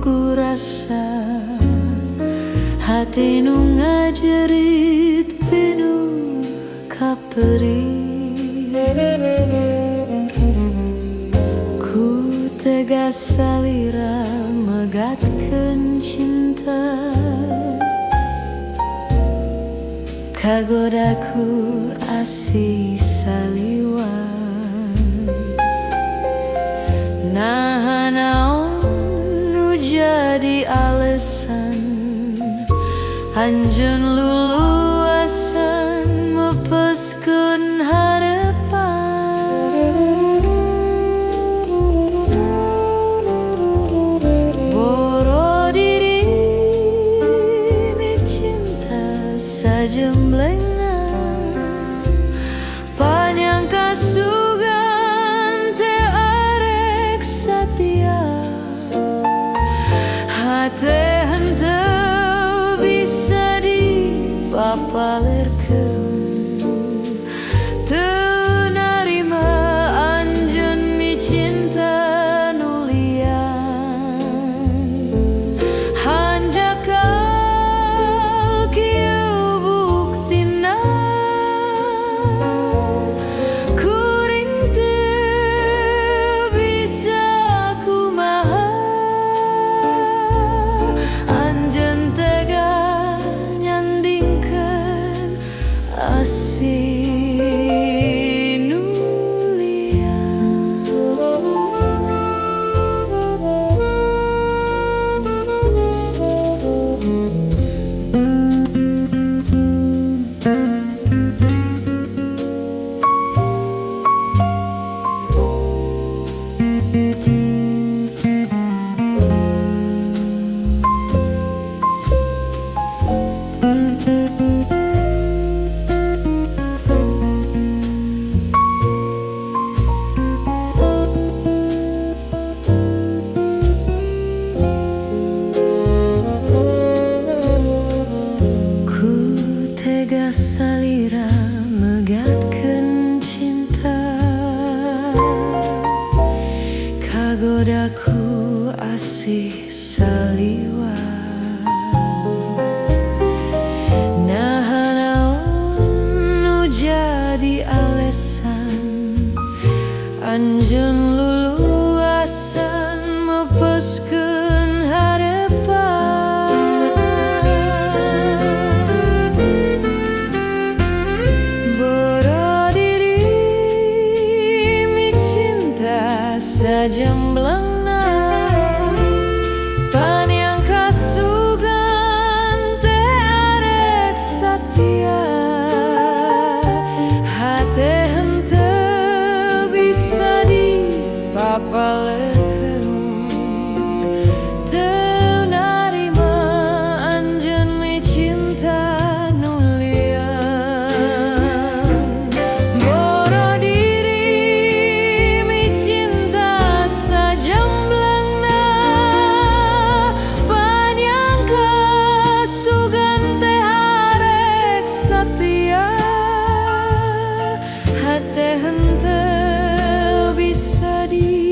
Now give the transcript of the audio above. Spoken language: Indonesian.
tuku rasa hati nu ngajerit penuh kaperi. Ku tegas salira megatkeun cinta, kagodaku asih saliwan. Nah naon nu jadi alesan anjeun luluasan mepeskeun harepan. Boro diri mi cinta sajemblengna, panyangka sugan teu arek satia. Hate henteu bisa dipapalerkeun, teu narima anjeun mi cinta nu lian. Hanjakal kieu buktina, kuring teu bisa kumaha. Anjeun tega nyandingkeun asih nu lian. Tegas salira megatkeun cinta, kagodaku asih saliwan. Nah naon nu jadi alesan anjeun luluasan mepeskeun harepan. Sajemblengna, panyangka sugan teh arek satia. Hate henteu bisa dipapalerkeun, teu narima anjeun mi cinta nu lian. Boro diri mi cinta sajemblengna, panyangka sugan teh arek satia. Hate henteu bisa di